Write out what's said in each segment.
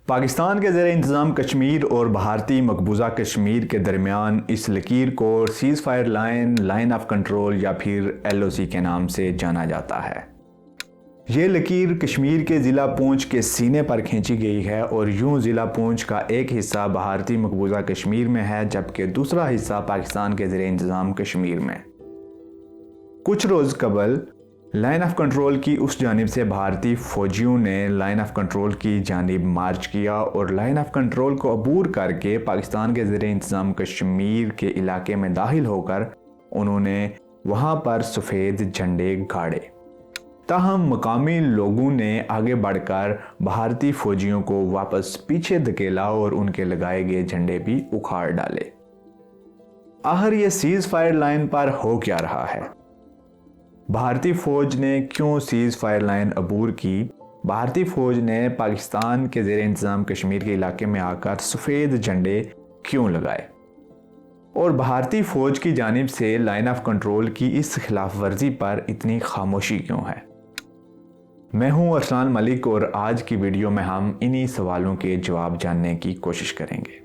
पाकिस्तान के ज़ेर इंतज़ाम कश्मीर और भारतीय मकबूजा कश्मीर के दरमियान इस लकीर को seize fire line, line of control या फिर LOC के नाम से जाना जाता है। ये लकीर कश्मीर के ज़िला पूंछ के सीने पर खींची गई है और यूं ज़िला पूंछ का एक हिस्सा भारतीय मकबूजा कश्मीर में है जबकि दूसरा हिस्सा पाकिस्तान के ज़ेर इंतज़ाम कश्मीर में। कुछ रोज़ कबल लाइन ऑफ कंट्रोल की उस जानिब से भारतीय फ़ौजियों ने लाइन ऑफ कंट्रोल की जानिब मार्च किया और लाइन ऑफ कंट्रोल को अबूर करके पाकिस्तान के ज़ेर इंतज़ाम कश्मीर के इलाके में दाखिल होकर उन्होंने वहाँ पर सफ़ेद झंडे गाड़े। ताहम मकामी लोगों ने आगे बढ़कर भारतीय फ़ौजियों को वापस पीछे धकेला और उनके लगाए गए झंडे भी उखाड़ डाले। आखिर ये सीज़ फायर लाइन पर हो क्या रहा है? भारतीय फ़ौज ने क्यों सीज़ फायर लाइन अबूर की? भारतीय फ़ौज ने पाकिस्तान के ज़ेर इंतज़ाम कश्मीर के इलाके में आकर सफ़ेद झंडे क्यों लगाए? और भारतीय फ़ौज की जानिब से लाइन ऑफ कंट्रोल की इस खिलाफ वर्जी पर इतनी खामोशी क्यों है? मैं हूं अरसलान मलिक और आज की वीडियो में हम इन्हीं सवालों के जवाब जानने की कोशिश करेंगे।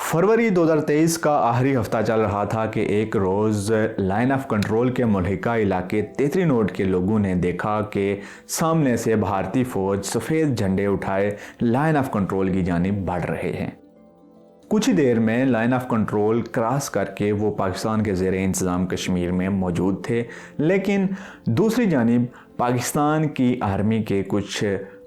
फरवरी 2023 का आखिरी हफ्ता चल रहा था कि एक रोज़ लाइन ऑफ कंट्रोल के मुल्हिका इलाके तेतरी नोड के लोगों ने देखा कि सामने से भारतीय फ़ौज सफ़ेद झंडे उठाए लाइन ऑफ कंट्रोल की जानिब बढ़ रहे हैं। कुछ ही देर में लाइन ऑफ कंट्रोल क्रॉस करके वो पाकिस्तान के ज़ेर इंतज़ाम कश्मीर में मौजूद थे, लेकिन दूसरी जानिब पाकिस्तान की आर्मी के कुछ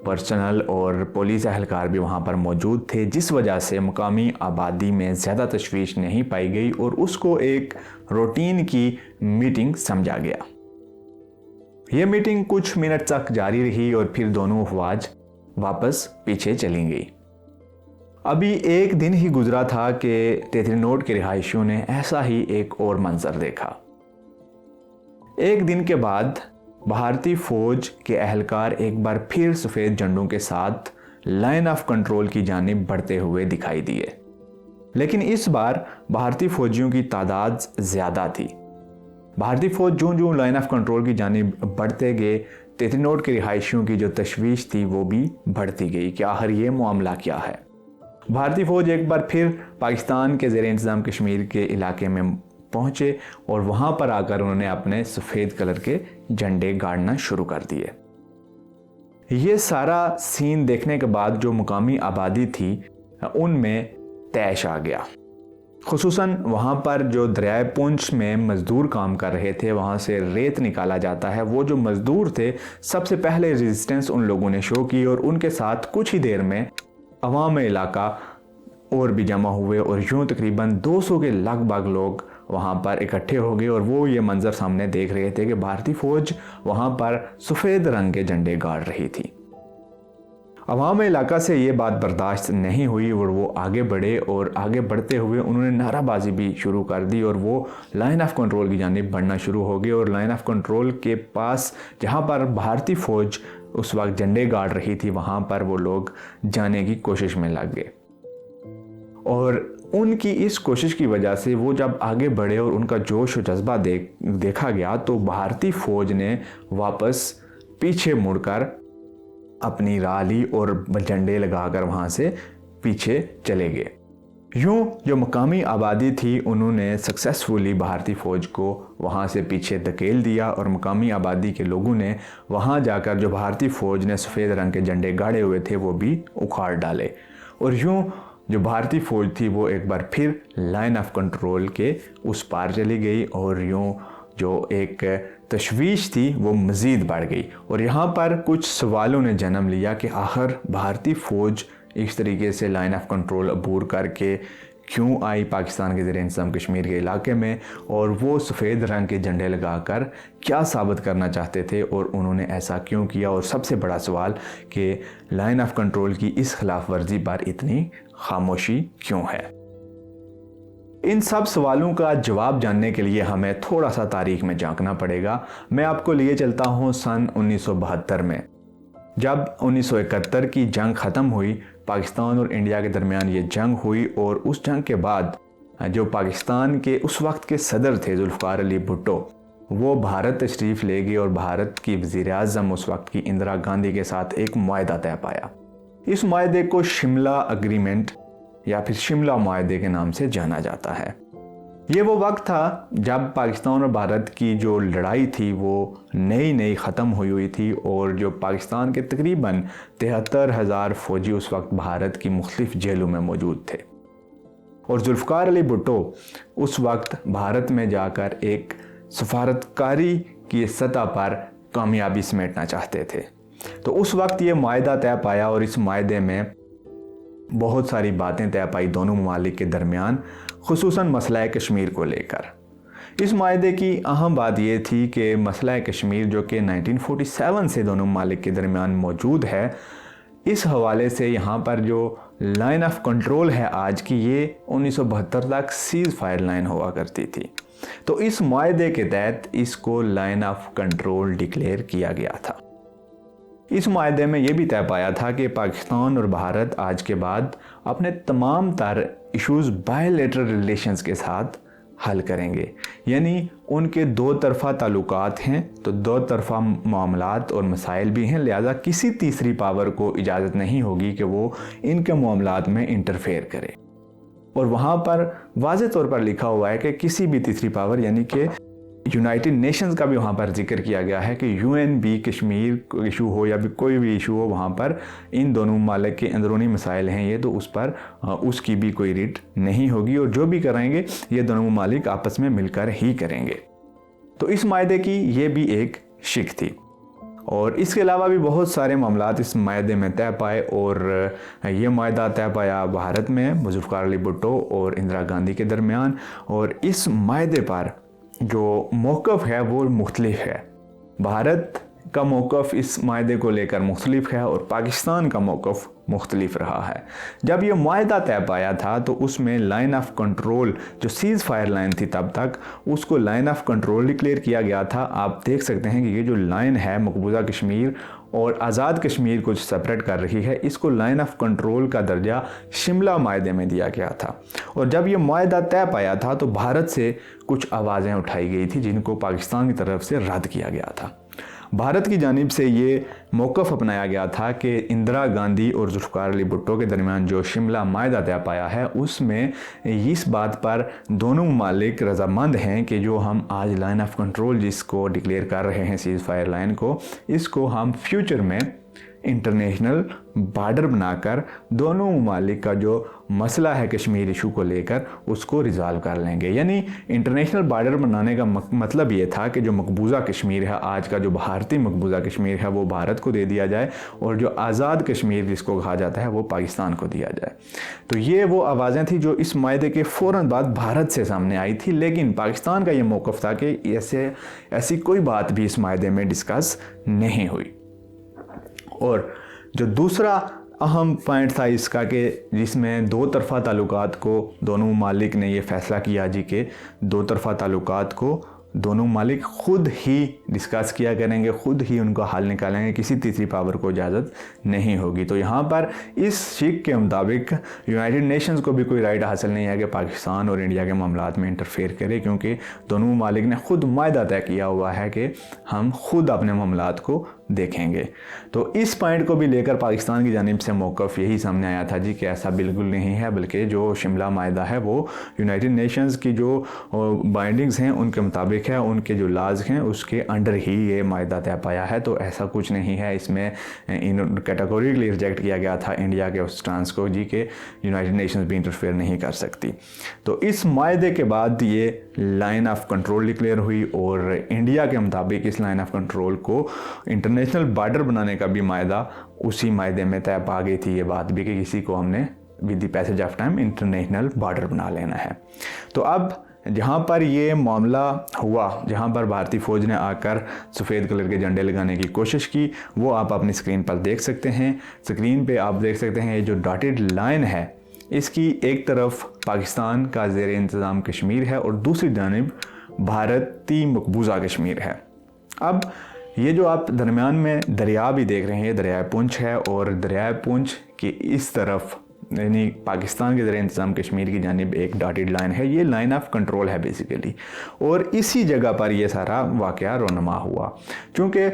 पर्सनल और पुलिस एहलकार भी वहाँ पर मौजूद थे, जिस वजह से मकामी आबादी में ज़्यादा तशवीश नहीं पाई गई और उसको एक रूटीन की मीटिंग समझा गया। यह मीटिंग कुछ मिनट तक जारी रही और फिर दोनों अफवाज वापस पीछे चली गई। अभी एक दिन ही गुजरा था कि तेतरी नोड के रिहायशियों ने ऐसा ही एक और मंजर देखा। एक दिन के बाद भारतीय फ़ौज के एहलकार एक बार फिर सफ़ेद झंडों के साथ लाइन ऑफ कंट्रोल की जानिब बढ़ते हुए दिखाई दिए, लेकिन इस बार भारतीय फ़ौजियों की तादाद ज़्यादा थी। भारतीय फ़ौज जो लाइन ऑफ कंट्रोल की जानिब बढ़ते गए, तेतरी नोड के रिहायशियों की जो तशवीश थी वो भी बढ़ती गई कि आखिर ये मामला क्या है। भारतीय फ़ौज एक बार फिर पाकिस्तान के ज़ेर इंतज़ाम कश्मीर के इलाके में पहुँचे और वहाँ पर आकर उन्होंने अपने सफ़ेद कलर के झंडे गाड़ना शुरू कर दिए। ये सारा सीन देखने के बाद जो मुकामी आबादी थी उनमें तैश आ गया। खुसूसन वहाँ पर जो दरियाए पुंछ में मज़दूर काम कर रहे थे, वहाँ से रेत निकाला जाता है। वो जो मज़दूर थे सबसे पहले रेजिस्टेंस उन लोगों ने शो की और उनके साथ कुछ ही देर में अवाम इलाका और भी जमा हुए और यूँ तकरीबन 200 के लगभग लोग वहाँ पर इकट्ठे हो गए और वो ये मंज़र सामने देख रहे थे कि भारतीय फ़ौज वहाँ पर सफ़ेद रंग के झंडे गाड़ रही थी। अवाम इलाका से ये बात बर्दाश्त नहीं हुई और वो आगे बढ़े और आगे बढ़ते हुए उन्होंने नाराबाजी भी शुरू कर दी और वो लाइन ऑफ कंट्रोल की जानिब बढ़ना शुरू हो गए और लाइन ऑफ कंट्रोल के पास जहाँ पर भारतीय फ़ौज उस वक्त झंडे गाड़ रही थी वहाँ पर वो लोग जाने की कोशिश में लग गए और उनकी इस कोशिश की वजह से वो जब आगे बढ़े और उनका जोश और जज्बा देखा गया तो भारतीय फ़ौज ने वापस पीछे मुड़कर अपनी राह ली और झंडे लगाकर वहाँ से पीछे चले गए। यूँ जो मकामी आबादी थी उन्होंने सक्सेसफुली भारतीय फ़ौज को वहाँ से पीछे धकेल दिया और मकामी आबादी के लोगों ने वहाँ जाकर जो भारतीय फ़ौज ने सफ़ेद रंग के झंडे गाड़े हुए थे वो भी उखाड़ डाले और यूँ जो भारतीय फ़ौज थी वो एक बार फिर लाइन ऑफ कंट्रोल के उस पार चली गई और यूँ जो एक तशवीश थी वो मज़ीद बढ़ गई। और यहाँ पर कुछ सवालों ने जन्म लिया कि आखिर भारतीय फ़ौज इस तरीके से लाइन ऑफ कंट्रोल अबूर करके क्यों आई पाकिस्तान के ज़ेर इंतज़ाम कश्मीर के इलाके में और वो सफ़ेद रंग के झंडे लगाकर क्या साबित करना चाहते थे और उन्होंने ऐसा क्यों किया। और सबसे बड़ा सवाल कि लाइन ऑफ कंट्रोल की इस खिलाफ वर्जी पर इतनी खामोशी क्यों है। इन सब सवालों का जवाब जानने के लिए हमें थोड़ा सा तारीख में झांकना पड़ेगा। मैं आपको लिए चलता हूँ सन 1972 में, जब 1971 की जंग ख़त्म हुई, पाकिस्तान और इंडिया के दरमियान ये जंग हुई और उस जंग के बाद जो पाकिस्तान के उस वक्त के सदर थे जुल्फ़िकार अली भुट्टो, वो भारत तशरीफ़ ले गई और भारत की वज़ीर-ए-आज़म उस वक्त की इंदिरा गांधी के साथ एक मुआहदा तय पाया। इस मुआहदे को शिमला एग्रीमेंट या फिर शिमला मुआहदे के नाम से जाना जाता है। ये वो वक्त था जब पाकिस्तान और भारत की जो लड़ाई थी वो नई ख़त्म हुई थी और जो पाकिस्तान के तकरीबन 73,000 फ़ौजी उस वक्त भारत की मुख्तलिफ़ जेलों में मौजूद थे और जुल्फ़िकार अली भुट्टो उस वक्त भारत में जाकर एक सफारतकारी की सतह पर कामयाबी समेटना चाहते थे। तो उस वक्त ये मुआहदा तय पाया और इस मुआहदे में बहुत सारी बातें तय पाई दोनों ममालिक के दरमियान, खुसूसन मसला कश्मीर को लेकर। इस मुआहदे की अहम बात यह थी कि मसला कश्मीर जो कि 1947 से दोनों ममालिक के दरमियान मौजूद है, इस हवाले से यहाँ पर जो लाइन ऑफ कंट्रोल है आज की, ये 1972 तक सीज़ फायर लाइन हुआ करती थी। तो इस मुआहदे के तहत इसको लाइन ऑफ कंट्रोल डिक्लेयर किया गया था। इस मुआहदे में यह भी तय पाया था कि पाकिस्तान और भारत आज के बाद अपने तमाम तर इश्यूज़ बायलैटरल रिलेशंस के साथ हल करेंगे, यानी उनके दो तरफ़ा ताल्लुकात हैं तो दो तरफ़ा मामलात और मसाइल भी हैं, लिहाजा किसी तीसरी पावर को इजाज़त नहीं होगी कि वो इनके मामलात में इंटरफेयर करे। और वहाँ पर वाज़े तौर पर लिखा हुआ है कि किसी भी तीसरी पावर यानी कि यूनाइटेड नेशंस का भी वहाँ पर जिक्र किया गया है कि यूएन भी कश्मीर इशू हो या भी कोई भी इशू हो, वहाँ पर इन दोनों ममालिक के अंदरूनी मसाइल हैं ये, तो उस पर उसकी भी कोई रिट नहीं होगी और जो भी करेंगे ये दोनों ममालिक आपस में मिलकर ही करेंगे। तो इस मुआहदे की ये भी एक शिक थी और इसके अलावा भी बहुत सारे मामलात इस मुआहदे में तय पाए और ये मुआहदा तय पाया भारत में जुल्फ़िकार अली भुट्टो और इंदिरा गांधी के दरमियान। और इस मुआहदे पर जो मौक़िफ़ है वो मुख्तलिफ है। भारत का मौक़िफ़ इस मुआहदे को लेकर मुख्तलिफ है और पाकिस्तान का मौक़िफ़ मुख्तलिफ रहा है। जब ये मुआहदा तय पाया था तो उसमें लाइन ऑफ कंट्रोल जो सीज़ फायर लाइन थी तब तक, उसको लाइन ऑफ कंट्रोल डिक्लेयर किया गया था। आप देख सकते हैं कि ये जो लाइन है मकबूजा कश्मीर और आज़ाद कश्मीर को सेपरेट कर रही है, इसको लाइन ऑफ कंट्रोल का दर्जा शिमला मुआहदे में दिया गया था। और जब ये मुआहदा तय पाया था तो भारत से कुछ आवाज़ें उठाई गई थी जिनको पाकिस्तान की तरफ से रद्द किया गया था। भारत की जानिब से ये मौक़िफ़ अपनाया गया था कि इंदिरा गांधी और जुल्फ़िकार अली भुट्टो के दरमियान जो शिमला मुआहदा तय पाया है उसमें इस बात पर दोनों ममालिक रज़ामंद हैं कि जो हम आज लाइन ऑफ कंट्रोल जिसको डिक्लेयर कर रहे हैं सीज़ फायर लाइन को, इसको हम फ्यूचर में इंटरनेशनल बॉर्डर बनाकर दोनों ममालिक का जो मसला है कश्मीर इशू को लेकर उसको रिज़ॉल्व कर लेंगे। यानी इंटरनेशनल बॉर्डर बनाने का मतलब ये था कि जो मकबूजा कश्मीर है, आज का जो भारतीय मकबूजा कश्मीर है, वो भारत को दे दिया जाए और जो आज़ाद कश्मीर जिसको कहा जाता है वो पाकिस्तान को दिया जाए। तो ये वो आवाज़ें थी जो इस मुआहदे के फ़ौरन बाद भारत से सामने आई थी, लेकिन पाकिस्तान का ये मौक़िफ़ था कि ऐसी कोई बात भी इस मुआहदे में डिस्कस नहीं हुई। और जो दूसरा अहम पॉइंट था इसका कि जिसमें दो तरफ़ा ताल्लुकात को दोनों ममालिक ने ये फ़ैसला किया जी के दो तरफ़ा ताल्लुकात को दोनों ममालिक ख़ुद ही डिस्कस किया करेंगे, ख़ुद ही उनका हल निकालेंगे, किसी तीसरी पावर को इजाज़त नहीं होगी। तो यहाँ पर इस शिक के मुताबिक यूनाइटेड नेशंस को भी कोई राइट हासिल नहीं है कि पाकिस्तान और इंडिया के मामलात में इंटरफेयर करे, क्योंकि दोनों ममालिक ने ख़ुद मुआहदा तय किया हुआ है कि हम खुद अपने मामलात को देखेंगे। तो इस पॉइंट को भी लेकर पाकिस्तान की जानिब से मौक़िफ़ यही सामने आया था जी कि ऐसा बिल्कुल नहीं है, बल्कि जो शिमला मुआहदा है वो यूनाइटेड नेशंस की जो बाइंडिंग्स हैं उनके मुताबिक है, उनके जो लाज हैं उसके अंडर ही ये मुआहदा तय पाया है। तो ऐसा कुछ नहीं है इसमें, इन कैटेगोरिकली रिजेक्ट किया गया था इंडिया के उस स्टांस को जी के यूनाइटेड नेशंस भी इंटरफेयर नहीं कर सकती। तो इस मुआहदे के बाद ये लाइन ऑफ कंट्रोल डिक्लेयर हुई और इंडिया के मुताबिक इस लाइन ऑफ कंट्रोल को इंटरनेशनल बॉर्डर बनाने का भी मुआहदा उसी मुआहदे में तय पा गई थी ये बात भी कि किसी को हमने with the passage of time international border बना लेना है। तो अब जहाँ पर ये मामला हुआ, जहाँ पर भारतीय फ़ौज ने आकर सफ़ेद कलर के झंडे लगाने की कोशिश की, वो आप अपनी स्क्रीन पर देख सकते हैं। स्क्रीन पे आप देख सकते हैं ये जो डॉटेड लाइन है इसकी एक तरफ पाकिस्तान का ज़ेर इंतज़ाम कश्मीर है और दूसरी जानिब भारतीय मकबूजा कश्मीर है। अब ये जो आप दरमियान में दरिया भी देख रहे हैं, ये दरियाए पुंछ है और दरियाए पुंछ की इस तरफ यानी पाकिस्तान के ज़रिए इंतज़ाम कश्मीर की जानिब एक डॉटेड लाइन है, ये लाइन ऑफ कंट्रोल है बेसिकली। और इसी जगह पर ये सारा वाक़या रोनमा हुआ, चूँकि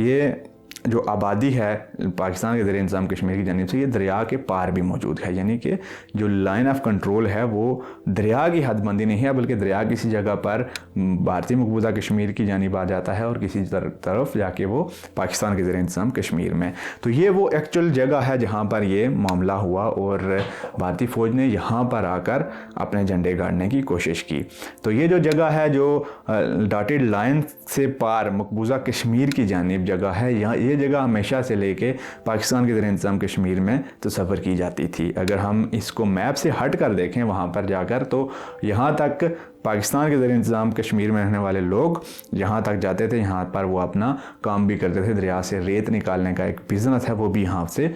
ये जो आबादी है पाकिस्तान के ज़रिए इंतज़ाम कश्मीर की जानिब से ये दरिया के पार भी मौजूद है, यानी कि जो लाइन ऑफ कंट्रोल है वो दरिया की हदबंदी नहीं है, बल्कि दरिया किसी जगह पर भारतीय मकबूजा कश्मीर की जानिब आ जाता है और किसी तरफ जाके वो पाकिस्तान के ज़रिए इंतज़ाम कश्मीर में। तो ये वो एक्चुअल जगह है जहाँ पर ये मामला हुआ और भारतीय फ़ौज ने यहाँ पर आकर अपने झंडे गाड़ने की कोशिश की। तो ये जो जगह है जो डॉटेड लाइन से पार मकबूजा कश्मीर की जानिब जगह है, यहाँ ये जगह हमेशा से लेके पाकिस्तान के ज़रिए इंतज़ाम कश्मीर में तस्वर की जाती थी। अगर हम इसको मैप से हट कर देखें वहाँ पर जाकर, तो यहाँ तक पाकिस्तान के ज़रिए इंतज़ाम कश्मीर में रहने वाले लोग यहाँ तक जाते थे, यहाँ पर वो अपना काम भी करते थे। दरिया से रेत निकालने का एक बिज़नेस है वो भी यहाँ से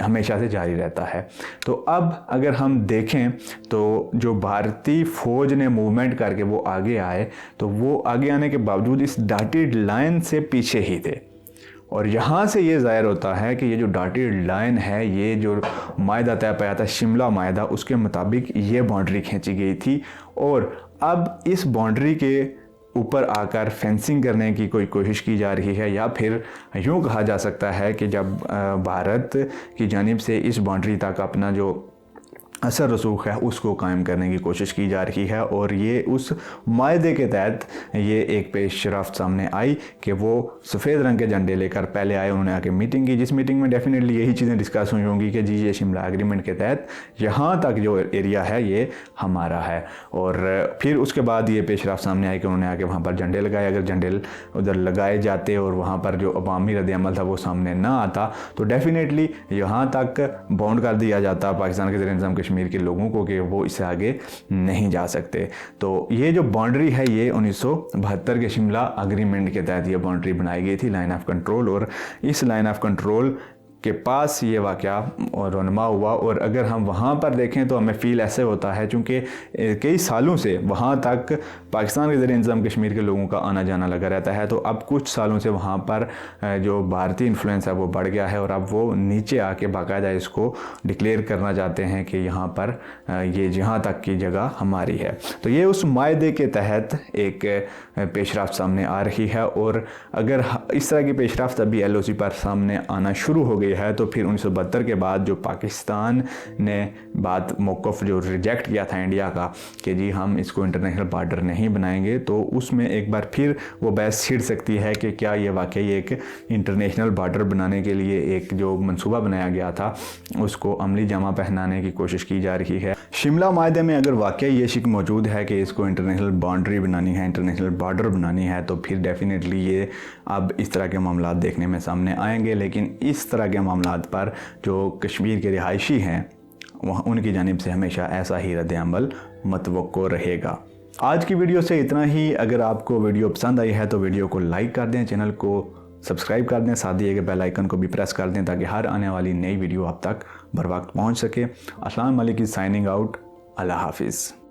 हमेशा से जारी रहता है। तो अब अगर हम देखें तो जो भारतीय फ़ौज ने मूवमेंट करके वो आगे आए, तो वो आगे आने के बावजूद इस डॉटेड लाइन से पीछे ही थे। और यहाँ से ये ज़ाहिर होता है कि ये जो डॉटेड लाइन है, ये जो मायदा तय पाया था शिमला मायदा, उसके मुताबिक ये बाउंड्री खींची गई थी। और अब इस बाउंड्री के ऊपर आकर फेंसिंग करने की कोई कोशिश की जा रही है, या फिर यूँ कहा जा सकता है कि जब भारत की जानिब से इस बाउंड्री तक अपना जो असर रसूख है उसको कायम करने की कोशिश की जा रही है। और ये उस मायदे के तहत ये एक पेशरफ्त सामने आई कि वो सफ़ेद रंग के झंडे लेकर पहले आए, उन्होंने आके मीटिंग की, जिस मीटिंग में डेफिनेटली यही चीज़ें डिस्कस हुई होंगी कि जी ये शिमला एग्रीमेंट के तहत यहाँ तक जो एरिया है ये हमारा है। और फिर उसके बाद ये पेशरफ्त सामने आई कि उन्होंने आके वहाँ पर झंडे लगाए। अगर झंडे उधर लगाए जाते और वहाँ पर जो अवामी रद्द-ए-अमल था वो सामने ना आता, तो डेफिनेटली यहाँ तक बाउंड कर दिया जाता पाकिस्तान के ज़रिए इंतज़ाम कश्मीर के लोगों को कि वो इससे आगे नहीं जा सकते। तो ये जो बाउंड्री है ये 1972 के शिमला एग्रीमेंट के तहत ये बाउंड्री बनाई गई थी, लाइन ऑफ कंट्रोल। और इस लाइन ऑफ कंट्रोल के पास ये वाक़या रोनमा हुआ। और अगर हम वहाँ पर देखें तो हमें फ़ील ऐसे होता है, चूँकि कई सालों से वहाँ तक पाकिस्तान के ज़रिए इंतज़ाम कश्मीर के लोगों का आना जाना लगा रहता है। तो अब कुछ सालों से वहाँ पर जो भारतीय इन्फ्लुएंस है वो बढ़ गया है और अब वो नीचे आके बाकायदा इसको डिक्लेयर करना चाहते हैं कि यहाँ पर ये जहाँ तक की जगह हमारी है। तो ये उस मायदे के तहत एक पेशरफ्त सामने आ रही है। और अगर इस तरह की पेशरफ्त अभी LOC पर सामने आना शुरू हो गई है, तो फिर 1972 के बाद जो पाकिस्तान ने बात मौक़िफ़ जो रिजेक्ट किया था इंडिया का कि जी हम इसको इंटरनेशनल बॉर्डर नहीं बनाएंगे, तो उसमें एक बार फिर वो बहस छिड़ सकती है कि क्या ये वाकई एक इंटरनेशनल बॉर्डर बनाने के लिए एक जो मंसूबा बनाया गया था उसको अमली जामा पहनाने की कोशिश की जा रही है। शिमला मायदे में अगर वाकई ये शिक मौजूद है कि इसको इंटरनेशनल बाउंड्री बनानी है, इंटरनेशनल बॉर्डर बनानी है, तो फिर डेफिनेटली ये अब इस तरह के मामला देखने में सामने आएंगे। लेकिन इस तरह के मामला पर जो कश्मीर के रिहायशी हैं वहाँ उनकी जानिब से हमेशा ऐसा ही रद्द-ए-अमल मतवक्को रहेगा। आज की वीडियो से इतना ही। अगर आपको वीडियो पसंद आई है तो वीडियो को लाइक कर दें, चैनल को सब्सक्राइब कर दें, साथ ही बेल आइकन को भी प्रेस कर दें ताकि हर आने वाली नई वीडियो आप तक बर वक्त पहुँच सके। अस्सलाम वालेकुम, साइनिंग आउट, अल्लाह हाफिज़।